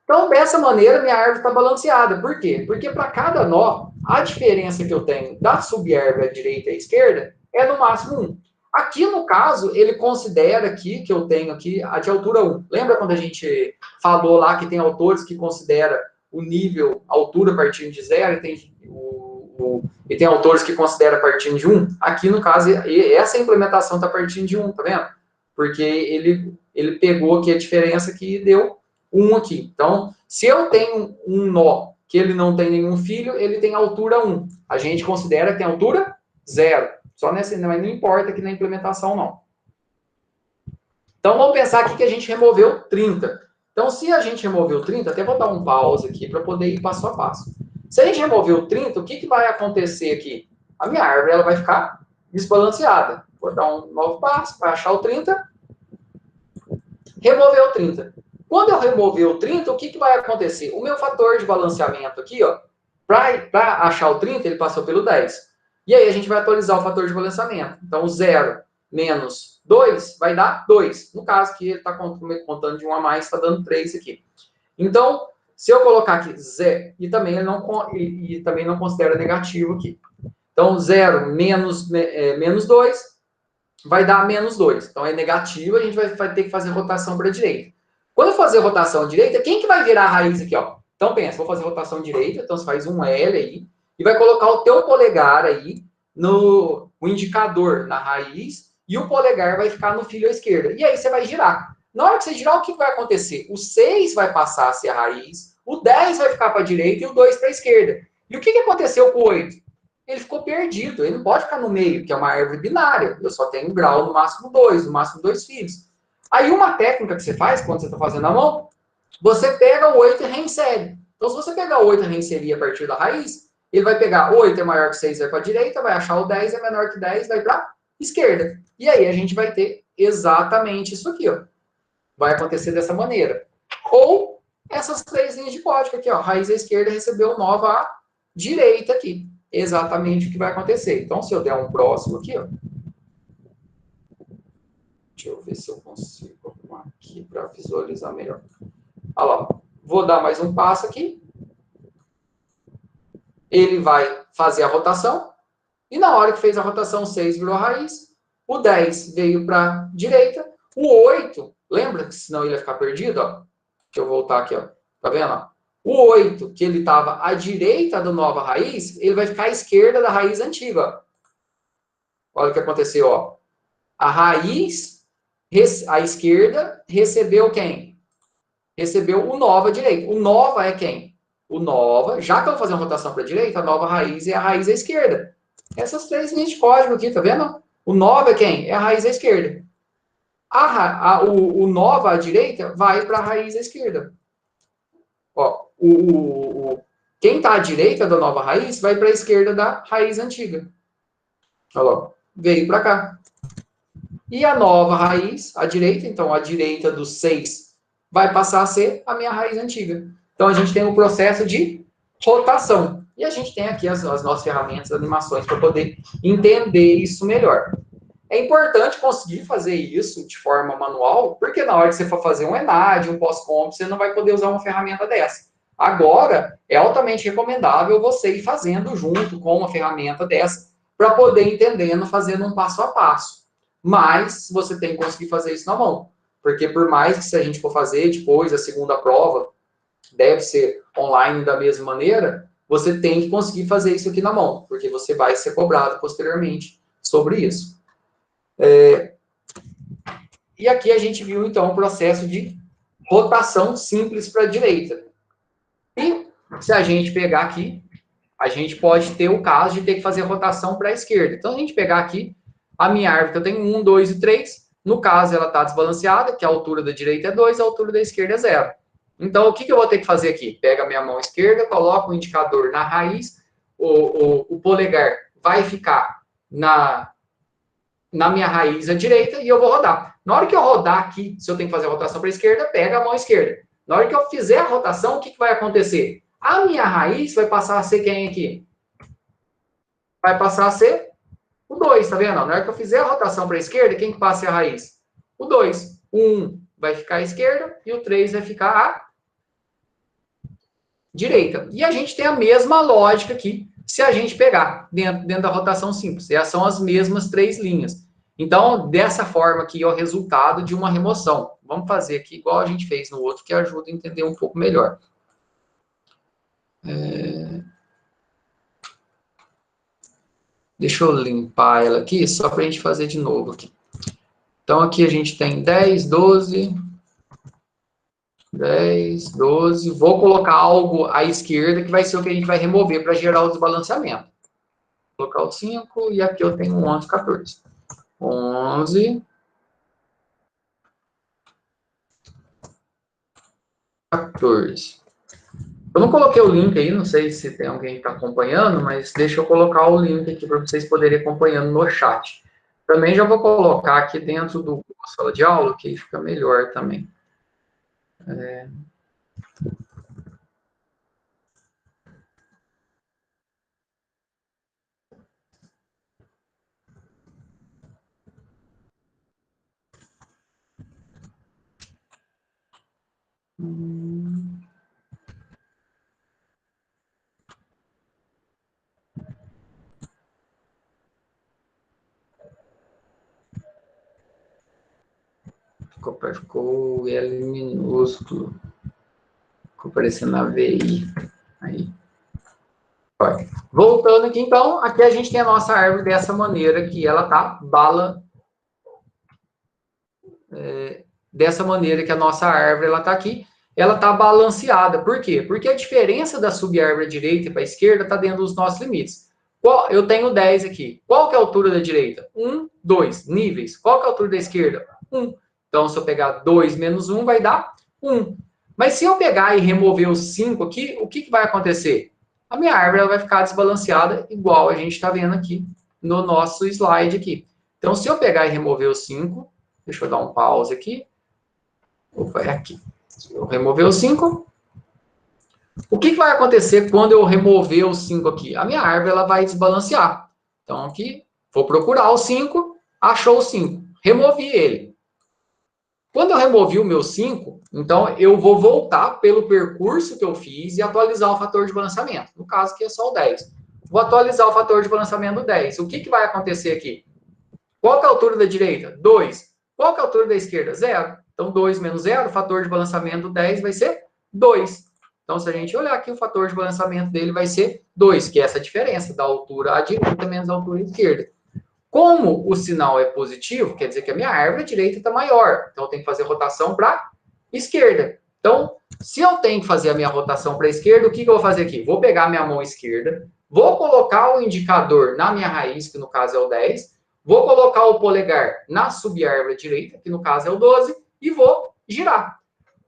Speaker 1: Então, dessa maneira, minha árvore está balanceada. Por quê? Porque para cada nó, a diferença que eu tenho da subárvore à direita e à esquerda é no máximo 1. Aqui, no caso, ele considera aqui, que eu tenho aqui, a de altura 1. Lembra quando a gente falou lá que tem autores que consideram o nível, a altura partindo de 0, e tem autores que consideram partindo de 1? Aqui, no caso, essa implementação está partindo de 1, tá vendo? Porque ele pegou aqui a diferença que deu 1 aqui. Então, se eu tenho um nó que ele não tem nenhum filho, ele tem altura 1. A gente considera que tem altura 0. Só nessa, não importa aqui na implementação, não. Então, vamos pensar aqui que a gente removeu 30. Então, se a gente removeu 30, até vou dar um pause aqui para poder ir passo a passo. Se a gente removeu 30, o que vai acontecer aqui? A minha árvore ela vai ficar desbalanceada. Vou dar um novo passo para achar o 30. Removeu 30. Quando eu remover o 30, o que vai acontecer? O meu fator de balanceamento aqui, ó, para achar o 30, ele passou pelo 10. E aí a gente vai atualizar o fator de balanceamento. Então, 0 menos 2 vai dar 2. No caso que ele está contando de 1 a mais, está dando 3 aqui. Então, se eu colocar aqui 0, e também ele não considera negativo aqui. Então, 0 menos 2 vai dar menos 2. Então, é negativo, a gente vai ter que fazer rotação para a direita. Quando eu fazer rotação à direita, quem que vai virar a raiz aqui, ó? Então, pensa, vou fazer rotação direita, então você faz um L aí, e vai colocar o teu polegar aí, o indicador na raiz, e o polegar vai ficar no filo à esquerda. E aí você vai girar. Na hora que você girar, o que vai acontecer? O 6 vai passar a ser a raiz, o 10 vai ficar para a direita e o 2 para a esquerda. E o que aconteceu com o 8? Ele ficou perdido, ele não pode ficar no meio, que é uma árvore binária. Eu só tenho um grau no máximo 2, no máximo 2 filhos. Aí uma técnica que você faz, quando você está fazendo a mão, você pega o 8 e reinsere. Então, se você pegar o 8 e reinserir a partir da raiz, ele vai pegar 8 é maior que 6, vai para a direita, vai achar o 10 é menor que 10, vai para a esquerda. E aí a gente vai ter exatamente isso aqui, ó. Vai acontecer dessa maneira. Ou essas 3 linhas de código aqui, ó. Raiz à esquerda recebeu nova à direita aqui. Exatamente o que vai acontecer. Então, se eu der um próximo aqui, ó. Deixa eu ver se eu consigo arrumar aqui para visualizar melhor. Olha lá. Vou dar mais um passo aqui. Ele vai fazer a rotação. E na hora que fez a rotação, 6 virou a raiz. O 10 veio para a direita. O 8, lembra que senão ele ia ficar perdido? Ó. Deixa eu voltar aqui. Ó. Tá vendo? Ó? O 8, que ele estava à direita da nova raiz, ele vai ficar à esquerda da raiz antiga. Ó. Olha o que aconteceu. Ó. A raiz, à esquerda, recebeu quem? Recebeu o nova à direita. O nova é quem? O nova, já que eu vou fazer uma rotação para a direita, a nova raiz é a raiz à esquerda. Essas 3 linhas de código aqui, tá vendo? O nova é quem? É a raiz à esquerda. O nova à direita vai para a raiz à esquerda. Ó, quem está à direita da nova raiz vai para a esquerda da raiz antiga. Olha lá, veio para cá. E a nova raiz, à direita, então a direita do 6 vai passar a ser a minha raiz antiga. Então a gente tem um processo de rotação. E a gente tem aqui as nossas ferramentas, animações, para poder entender isso melhor. É importante conseguir fazer isso de forma manual, porque na hora que você for fazer um ENAD, um pós-comp, você não vai poder usar uma ferramenta dessa. Agora, é altamente recomendável você ir fazendo junto com uma ferramenta dessa, para poder ir entendendo, fazendo um passo a passo. Mas você tem que conseguir fazer isso na mão. Porque por mais que se a gente for fazer depois a segunda prova, deve ser online da mesma maneira, você tem que conseguir fazer isso aqui na mão, porque você vai ser cobrado posteriormente sobre isso. E aqui a gente viu, então, o processo de rotação simples para a direita. E se a gente pegar aqui, a gente pode ter o caso de ter que fazer rotação para a esquerda. Então, a gente pegar aqui a minha árvore, que eu tenho 1, 2 e 3. No caso, ela está desbalanceada, que a altura da direita é 2, a altura da esquerda é 0. Então, o que eu vou ter que fazer aqui? Pega a minha mão esquerda, coloco o indicador na raiz, o polegar vai ficar na minha raiz à direita e eu vou rodar. Na hora que eu rodar aqui, se eu tenho que fazer a rotação para a esquerda, pega a mão esquerda. Na hora que eu fizer a rotação, o que vai acontecer? A minha raiz vai passar a ser quem aqui? Vai passar a ser o 2, tá vendo? Na hora que eu fizer a rotação para a esquerda, quem que passa a raiz? O 2. O 1 vai ficar à esquerda e o 3 vai ficar à direita. E a gente tem a mesma lógica aqui, se a gente pegar dentro da rotação simples. Essas são as mesmas 3 linhas. Então, dessa forma aqui é o resultado de uma remoção. Vamos fazer aqui igual a gente fez no outro, que ajuda a entender um pouco melhor. Deixa eu limpar ela aqui, só para a gente fazer de novo aqui. Então, aqui a gente tem 10, 12... 10, 12. Vou colocar algo à esquerda, que vai ser o que a gente vai remover para gerar o desbalanceamento. Vou colocar o 5 e aqui eu tenho 11, 14. 11, 14. Eu não coloquei o link aí, não sei se tem alguém que está acompanhando, mas deixa eu colocar o link aqui para vocês poderem ir acompanhando no chat. Também já vou colocar aqui dentro do sala de aula, que aí fica melhor também. Ficou L minúsculo. Ficou parecendo a VI. Aí. Voltando aqui, então, aqui a gente tem a nossa árvore dessa maneira, que ela tá dessa maneira que a nossa árvore ela tá aqui, ela tá balanceada. Por quê? Porque a diferença da subárvore direita para a esquerda tá dentro dos nossos limites. Eu tenho 10 aqui. Qual que é a altura da direita? 1, 2 níveis. Qual que é a altura da esquerda? 1. Então, se eu pegar 2 menos 1, vai dar 1. Mas se eu pegar e remover os 5 aqui, o que vai acontecer? A minha árvore ela vai ficar desbalanceada, igual a gente está vendo aqui no nosso slide aqui. Então, se eu pegar e remover os 5, deixa eu dar um pause aqui. Opa, é aqui. Se eu remover os 5, o que vai acontecer quando eu remover os 5 aqui? A minha árvore ela vai desbalancear. Então, aqui, vou procurar o 5, achou o 5, removi ele. Quando eu removi o meu 5, então eu vou voltar pelo percurso que eu fiz e atualizar o fator de balanceamento. No caso, aqui é só o 10. Vou atualizar o fator de balanceamento do 10. O que vai acontecer aqui? Qual que é a altura da direita? 2. Qual que é a altura da esquerda? 0. Então, 2 menos 0, o fator de balanceamento do 10 vai ser 2. Então, se a gente olhar aqui, o fator de balanceamento dele vai ser 2, que é essa diferença da altura à direita menos a altura à esquerda. Como o sinal é positivo, quer dizer que a minha árvore à direita está maior. Então, eu tenho que fazer rotação para a esquerda. Então, se eu tenho que fazer a minha rotação para a esquerda, o que eu vou fazer aqui? Vou pegar a minha mão esquerda, vou colocar o indicador na minha raiz, que no caso é o 10, vou colocar o polegar na subárvore direita, que no caso é o 12, e vou girar.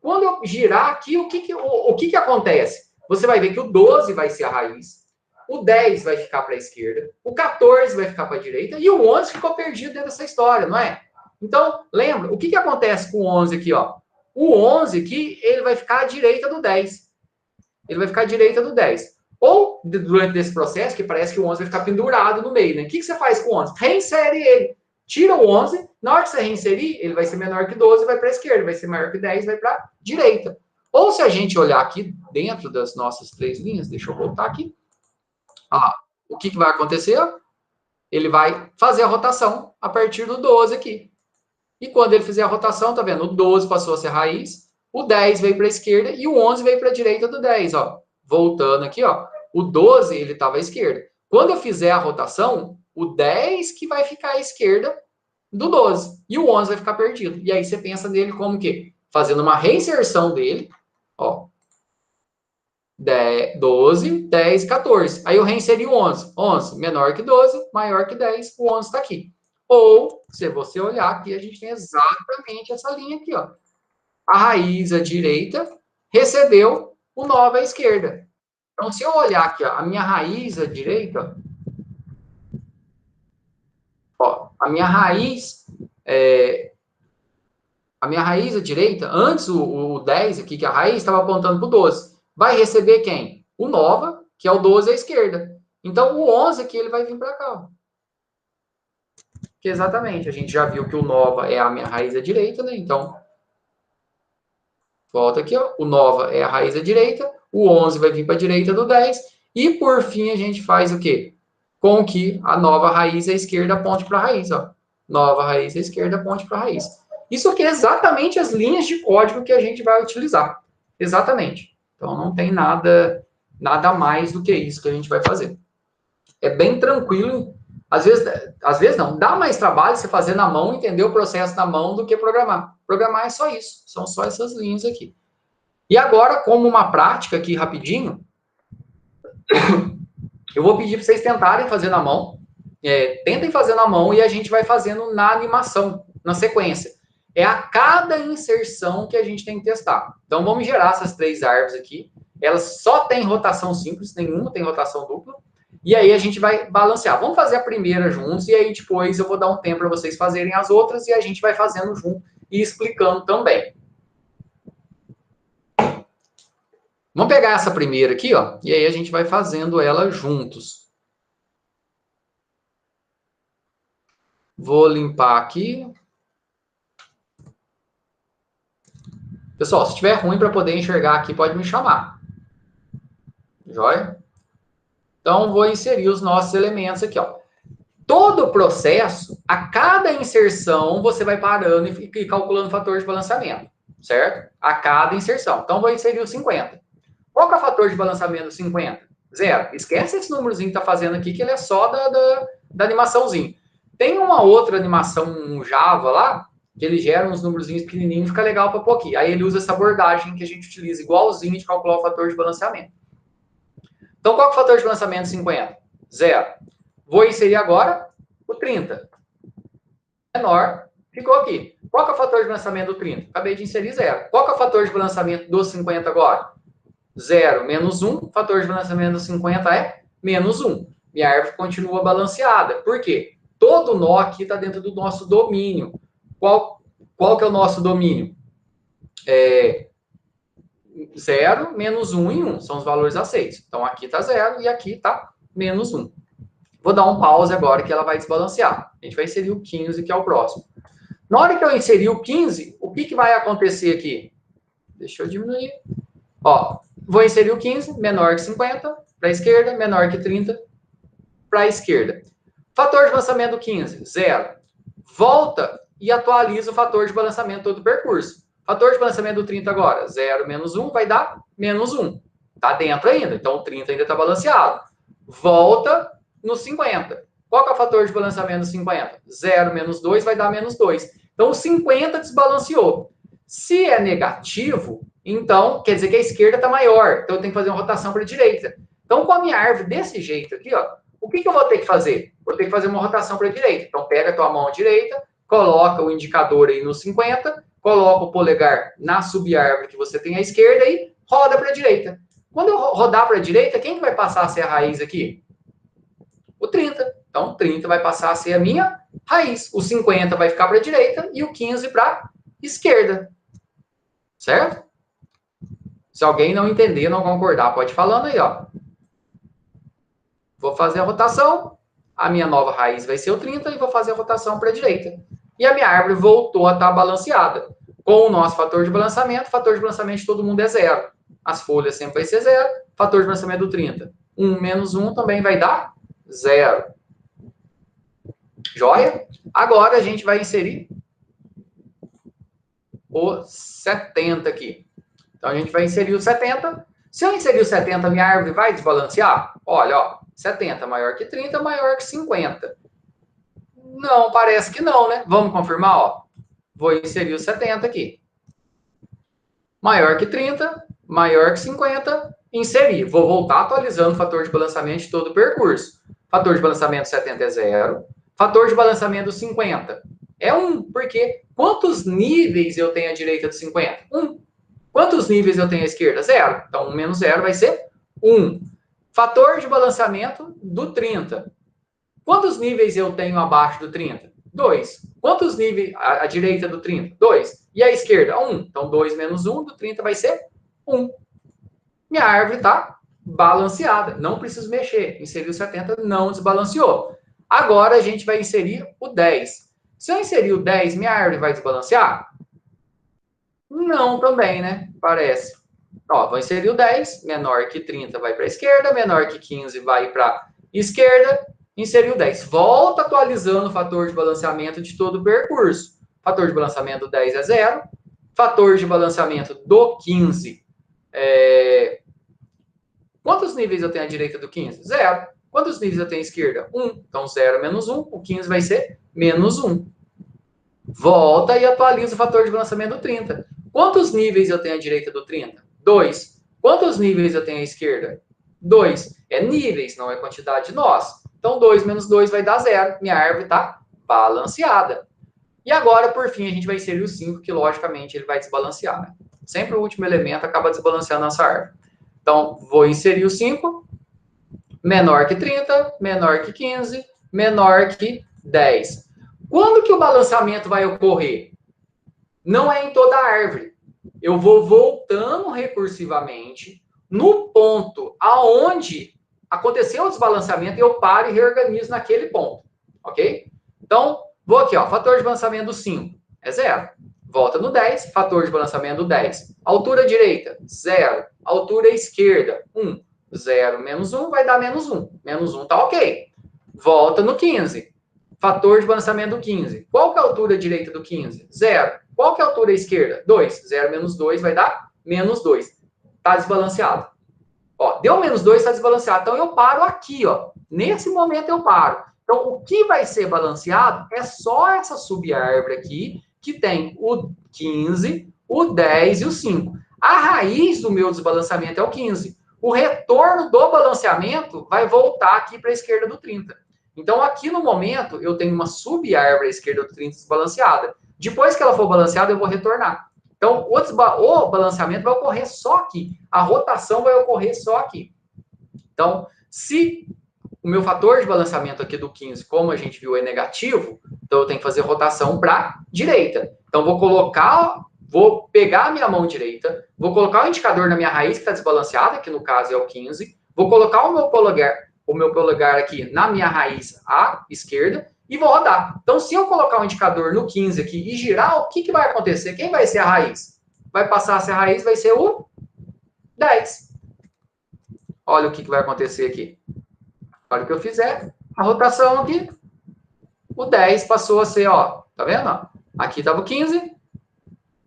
Speaker 1: Quando eu girar aqui, o que acontece? Você vai ver que o 12 vai ser a raiz, o 10 vai ficar para a esquerda, o 14 vai ficar para a direita e o 11 ficou perdido dentro dessa história, não é? Então, lembra, o que acontece com o 11 aqui, ó? O 11 aqui, ele vai ficar à direita do 10. Ele vai ficar à direita do 10. Ou, durante esse processo, que parece que o 11 vai ficar pendurado no meio, né? O que você faz com o 11? Reinsere ele. Tira o 11, na hora que você reinserir, ele vai ser menor que 12, vai para a esquerda, vai ser maior que 10, vai para a direita. Ou se a gente olhar aqui dentro das nossas 3 linhas, deixa eu voltar aqui. Ah, o que vai acontecer? Ele vai fazer a rotação a partir do 12 aqui. E quando ele fizer a rotação, tá vendo? O 12 passou a ser raiz, o 10 veio para a esquerda e o 11 veio para a direita do 10, ó. Voltando aqui, ó. O 12, ele estava à esquerda. Quando eu fizer a rotação, o 10 que vai ficar à esquerda do 12. E o 11 vai ficar perdido. E aí você pensa nele como que? Fazendo uma reinserção dele, ó. 10, 12, 10, 14. Aí eu reinseri o 11. 11 menor que 12, maior que 10, o 11 está aqui. Ou, se você olhar aqui, a gente tem exatamente essa linha aqui, ó. A raiz à direita recebeu o 9 à esquerda. Então, se eu olhar aqui, ó, a minha raiz à direita, ó, a minha raiz à direita, antes o 10 aqui, que é a raiz, estava apontando para o 12. Vai receber quem? O nova, que é o 12 à esquerda. Então, o 11 aqui, ele vai vir para cá. Que exatamente, a gente já viu que o nova é a minha raiz à direita, né? Então, volta aqui, ó. O nova é a raiz à direita, o 11 vai vir para a direita do 10. E, por fim, a gente faz o quê? Com que a nova raiz à esquerda aponte para a raiz, ó. Nova raiz à esquerda aponte para a raiz. Isso aqui é exatamente as linhas de código que a gente vai utilizar. Exatamente. Então, não tem nada mais do que isso que a gente vai fazer. É bem tranquilo. Às vezes não. Dá mais trabalho você fazer na mão, entender o processo na mão, do que programar. Programar é só isso. São só essas linhas aqui. E agora, como uma prática aqui rapidinho, eu vou pedir para vocês tentarem fazer na mão. Tentem fazer na mão e a gente vai fazendo na animação, na sequência. É a cada inserção que a gente tem que testar. Então, vamos gerar essas 3 árvores aqui. Elas só têm rotação simples, nenhuma tem rotação dupla. E aí a gente vai balancear. Vamos fazer a primeira juntos e aí depois eu vou dar um tempo para vocês fazerem as outras e a gente vai fazendo junto e explicando também. Vamos pegar essa primeira aqui, ó, e aí a gente vai fazendo ela juntos. Vou limpar aqui. Pessoal, se estiver ruim para poder enxergar aqui, pode me chamar. Joia? Então, vou inserir os nossos elementos aqui, ó. Todo o processo, a cada inserção, você vai parando e calculando o fator de balanceamento, certo? A cada inserção. Então, vou inserir o 50. Qual que é o fator de balanceamento do 50? 0. Esquece esse númerozinho que está fazendo aqui, que ele é só da animaçãozinho. Tem uma outra animação, um Java lá, que ele gera uns númerozinhos pequenininhos, fica legal para pôr aqui. Aí ele usa essa abordagem que a gente utiliza igualzinho de calcular o fator de balanceamento. Então, qual é o fator de balanceamento do 50? 0. Vou inserir agora o 30. Menor, ficou aqui. Qual que é o fator de balanceamento do 30? Acabei de inserir 0. Qual que é o fator de balanceamento do 50 agora? 0 menos 1. O fator de balanceamento do 50 é menos 1. Minha árvore continua balanceada. Por quê? Todo nó aqui está dentro do nosso domínio. Qual que é o nosso domínio? 0, menos 1 e 1. São os valores aceitos. Então, aqui está 0 e aqui está menos 1. Vou dar um pause agora que ela vai desbalancear. A gente vai inserir o 15, que é o próximo. Na hora que eu inserir o 15, o que vai acontecer aqui? Deixa eu diminuir. Ó, vou inserir o 15, menor que 50, para a esquerda, menor que 30, para a esquerda. Fator de balanceamento do 15, 0. Volta e atualiza o fator de balanceamento todo o percurso. Fator de balanceamento do 30 agora, 0 menos 1 vai dar menos 1. Está dentro ainda, então o 30 ainda está balanceado. Volta no 50. Qual que é o fator de balanceamento do 50? 0 menos 2 vai dar menos 2. Então o 50 desbalanceou. Se é negativo, então quer dizer que a esquerda está maior. Então eu tenho que fazer uma rotação para a direita. Então com a minha árvore desse jeito aqui, ó, o que eu vou ter que fazer? Vou ter que fazer uma rotação para a direita. Então pega a tua mão direita, coloca o indicador aí no 50, coloca o polegar na subárvore que você tem à esquerda e roda para a direita. Quando eu rodar para a direita, quem que vai passar a ser a raiz aqui? O 30. Então, o 30 vai passar a ser a minha raiz. O 50 vai ficar para a direita e o 15 para a esquerda. Certo? Se alguém não entender, não concordar, pode ir falando aí, ó. Vou fazer a rotação, a minha nova raiz vai ser o 30 e vou fazer a rotação para a direita. E a minha árvore voltou a estar balanceada. Com o nosso fator de balanceamento de todo mundo é zero. As folhas sempre vai ser zero. Fator de balanceamento do 30. 1 menos 1 também vai dar zero. Joia? Agora a gente vai inserir o 70 aqui. Então a gente vai inserir o 70. Se eu inserir o 70, minha árvore vai desbalancear? Olha, ó, 70 maior que 30, maior que 50. Não, parece que não, né? Vamos confirmar, ó. Vou inserir o 70 aqui. Maior que 30, maior que 50, inserir. Vou voltar atualizando o fator de balanceamento de todo o percurso. Fator de balanceamento 70 é 0. Fator de balanceamento 50 é 1, porque quantos níveis eu tenho à direita do 50? 1. Quantos níveis eu tenho à esquerda? 0. Então, 1 menos 0 vai ser 1. Fator de balanceamento do 30. Quantos níveis eu tenho abaixo do 30? 2. Quantos níveis à direita do 30? 2. E à esquerda? 1. Então, 2 menos 1 do 30 vai ser 1. Minha árvore está balanceada. Não preciso mexer. Inseri o 70, não desbalanceou. Agora, a gente vai inserir o 10. Se eu inserir o 10, minha árvore vai desbalancear? Não também, né? Parece. Ó, vou inserir o 10. Menor que 30 vai para a esquerda. Menor que 15 vai para a esquerda. Inseriu 10. Volta atualizando o fator de balanceamento de todo o percurso. Fator de balanceamento do 10 é 0. Fator de balanceamento do 15 é... Quantos níveis eu tenho à direita do 15? 0. Quantos níveis eu tenho à esquerda? 1. Então, 0 menos 1. O 15 vai ser menos 1. Volta e atualiza o fator de balanceamento do 30. Quantos níveis eu tenho à direita do 30? 2. Quantos níveis eu tenho à esquerda? 2. É níveis, não é quantidade de nós. Então, 2 menos 2 vai dar 0. Minha árvore está balanceada. E agora, por fim, a gente vai inserir o 5, que logicamente ele vai desbalancear. Né? Sempre o último elemento acaba desbalanceando a nossa árvore. Então, vou inserir o 5, menor que 30, menor que 15, menor que 10. Quando que o balanceamento vai ocorrer? Não é em toda a árvore. Eu vou voltando recursivamente no ponto aonde aconteceu o desbalanceamento, eu paro e reorganizo naquele ponto, ok? Então, vou aqui, ó, fator de balanceamento do 5 é 0. Volta no 10, fator de balanceamento do 10. Altura direita, 0. Altura esquerda, 1. 0 menos 1 vai dar menos 1. Menos 1 tá ok. Volta no 15. Fator de balanceamento do 15. Qual que é a altura direita do 15? 0. Qual que é a altura esquerda? 2. 0 menos 2 vai dar menos 2. Tá desbalanceado. Ó, deu menos 2, está desbalanceado. Então, eu paro aqui, ó. Nesse momento, eu paro. Então, o que vai ser balanceado é só essa subárvore aqui, que tem o 15, o 10 e o 5. A raiz do meu desbalanceamento é o 15. O retorno do balanceamento vai voltar aqui para a esquerda do 30. Então, aqui no momento, eu tenho uma subárvore à esquerda do 30 desbalanceada. Depois que ela for balanceada, eu vou retornar. Então, o balanceamento vai ocorrer só aqui. A rotação vai ocorrer só aqui. Então, se o meu fator de balanceamento aqui do 15, como a gente viu, é negativo, então eu tenho que fazer rotação para a direita. Então, vou pegar a minha mão direita, vou colocar o indicador na minha raiz que está desbalanceada, que no caso é o 15, vou colocar o meu polegar aqui na minha raiz à esquerda, e vou rodar. Então, se eu colocar o indicador no 15 aqui e girar, o que vai acontecer? Quem vai ser a raiz? Vai passar a ser a raiz, vai ser o 10. Olha o que vai acontecer aqui. Olha o que eu fizer, a rotação aqui, o 10 passou a ser, ó, tá vendo? Aqui estava o 15,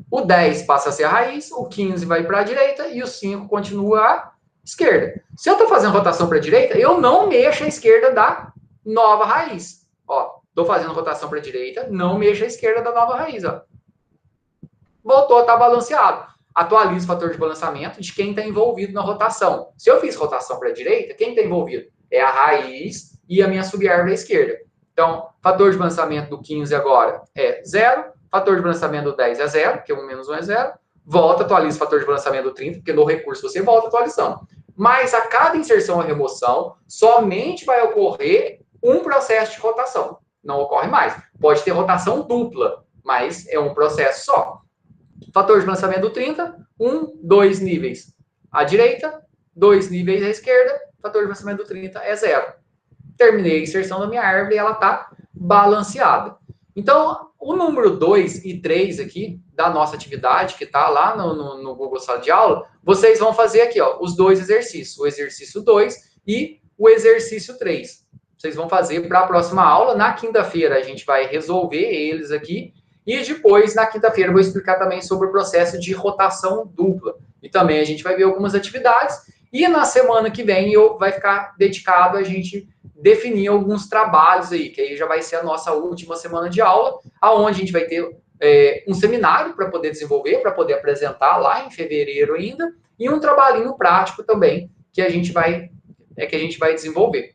Speaker 1: o 10 passa a ser a raiz, o 15 vai para a direita e o 5 continua à esquerda. Se eu estou fazendo rotação para a direita, eu não mexo a esquerda da nova raiz. Ó, estou fazendo rotação para a direita, não mexo a esquerda da nova raiz, ó. Voltou a estar balanceado. Atualizo o fator de balanceamento de quem está envolvido na rotação. Se eu fiz rotação para a direita, quem está envolvido? É a raiz e a minha subárvore à esquerda. Então, fator de balanceamento do 15 agora é 0. Fator de balanceamento do 10 é 0, porque 1 menos 1 é 0. Volta, atualiza o fator de balanceamento do 30, porque no recurso você volta atualizando. Mas a cada inserção ou remoção, somente vai ocorrer um processo de rotação. Não ocorre mais. Pode ter rotação dupla, mas é um processo só. Fator de balanceamento do 30, 2 níveis à direita, 2 níveis à esquerda, fator de balanceamento do 30 é 0. terminei a inserção da minha árvore e ela está balanceada. Então, o número 2 e 3 aqui, da nossa atividade, que está lá no Google Sala de Aula, vocês vão fazer aqui, ó, os dois exercícios, o exercício 2 e o exercício 3. Vocês vão fazer para a próxima aula. Na quinta-feira, a gente vai resolver eles aqui. E depois, na quinta-feira, eu vou explicar também sobre o processo de rotação dupla. E também a gente vai ver algumas atividades. E na semana que vem, vai ficar dedicado a gente definir alguns trabalhos aí, que aí já vai ser a nossa última semana de aula, aonde a gente vai ter um seminário para poder desenvolver, para poder apresentar lá em fevereiro ainda, e um trabalhinho prático também, que a gente vai desenvolver.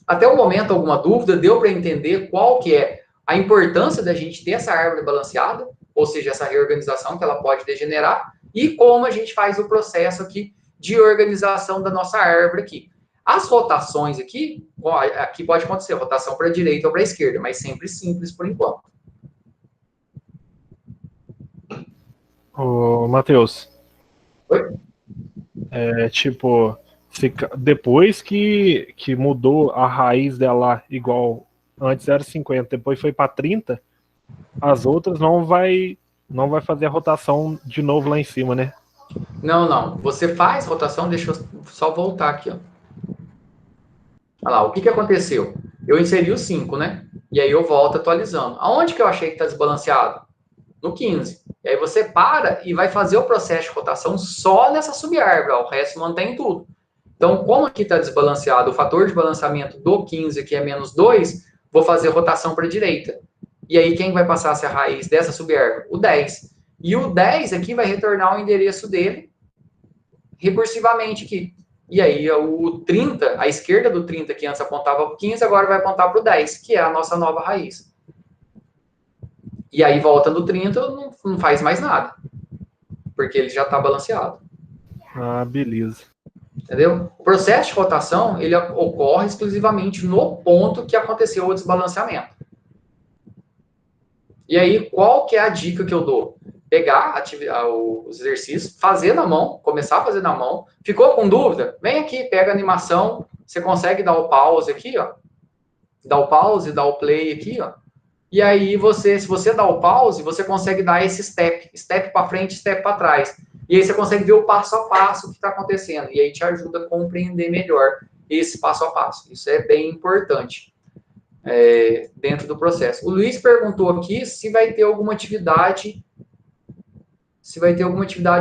Speaker 1: Até o momento, alguma dúvida? Deu para entender qual que é a importância da gente ter essa árvore balanceada, ou seja, essa reorganização que ela pode degenerar, e como a gente faz o processo aqui de organização da nossa árvore aqui. As rotações aqui pode acontecer rotação para a direita ou para a esquerda, mas sempre simples por enquanto.
Speaker 2: Ô, Matheus.
Speaker 1: Oi?
Speaker 2: Depois que mudou a raiz dela, igual antes era 50, depois foi para 30, as outras não vai fazer a rotação de novo lá em cima, né?
Speaker 1: Não. Você faz rotação, deixa eu só voltar aqui, ó. Olha lá, o que aconteceu? Eu inseri o 5, né? E aí eu volto atualizando. Aonde que eu achei que está desbalanceado? No 15. E aí você para e vai fazer o processo de rotação só nessa subárvore, ó, o resto mantém tudo. Então, como aqui está desbalanceado, o fator de balanceamento do 15 aqui é menos 2, vou fazer rotação para a direita. E aí quem vai passar a ser a raiz dessa subárvore? O 10. E o 10 aqui vai retornar o endereço dele recursivamente aqui. E aí o 30, a esquerda do 30, que antes apontava para o 15, agora vai apontar para o 10, que é a nossa nova raiz. E aí volta no 30, não faz mais nada. Porque ele já está balanceado.
Speaker 2: Ah, beleza.
Speaker 1: Entendeu? O processo de rotação, ele ocorre exclusivamente no ponto que aconteceu o desbalanceamento. E aí, qual que é a dica que eu dou? Pegar os exercícios, fazer na mão, começar a fazer na mão. Ficou com dúvida? Vem aqui, pega a animação, você consegue dar o pause aqui, ó. Dá o pause, dá o play aqui, ó. E aí, se você dá o pause, você consegue dar esse step para frente, step para trás. E aí você consegue ver o passo a passo que está acontecendo. E aí te ajuda a compreender melhor esse passo a passo. Isso é bem importante dentro do processo. O Luiz perguntou aqui se vai ter alguma atividade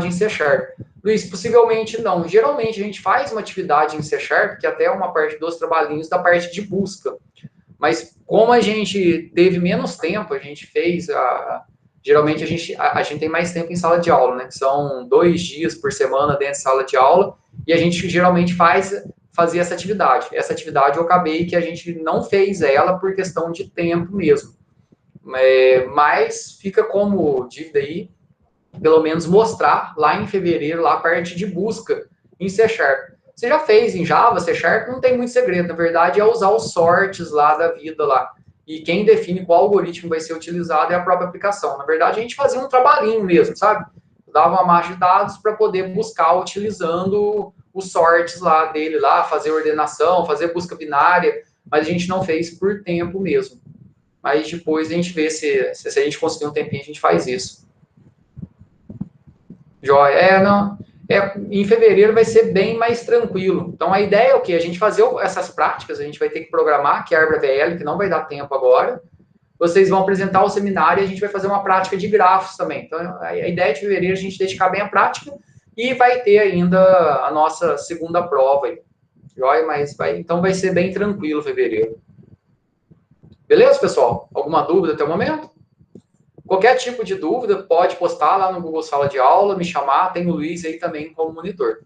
Speaker 1: em C Sharp. Luiz, possivelmente não. Geralmente a gente faz uma atividade em C Sharp, que até é uma parte dos trabalhinhos da parte de busca. Mas como a gente teve menos tempo, a gente fez geralmente a gente tem mais tempo em sala de aula, né? Que são 2 dias por semana dentro de sala de aula, e a gente geralmente fazia essa atividade. Essa atividade eu acabei que a gente não fez ela por questão de tempo mesmo. Mas fica como dívida aí, pelo menos mostrar lá em fevereiro, lá a parte de busca em C Sharp. Você já fez em Java, C Sharp, não tem muito segredo. Na verdade, é usar os sorts lá da vida lá. E quem define qual algoritmo vai ser utilizado é a própria aplicação. Na verdade, a gente fazia um trabalhinho mesmo, sabe? Dava uma margem de dados para poder buscar utilizando os sorts lá dele, lá, fazer ordenação, fazer busca binária, mas a gente não fez por tempo mesmo. Mas depois a gente vê se a gente conseguir um tempinho, a gente faz isso. Joia. Em fevereiro vai ser bem mais tranquilo. Então, a ideia é o quê? A gente fazer essas práticas, a gente vai ter que programar, que é a árvore VL, que não vai dar tempo agora. Vocês vão apresentar o seminário e a gente vai fazer uma prática de grafos também. Então, a ideia de fevereiro é a gente dedicar bem a prática e vai ter ainda a nossa segunda prova aí. Joia, então vai ser bem tranquilo fevereiro. Beleza, pessoal? Alguma dúvida até o momento? Qualquer tipo de dúvida, pode postar lá no Google Sala de Aula, me chamar, tem o Luiz aí também como monitor.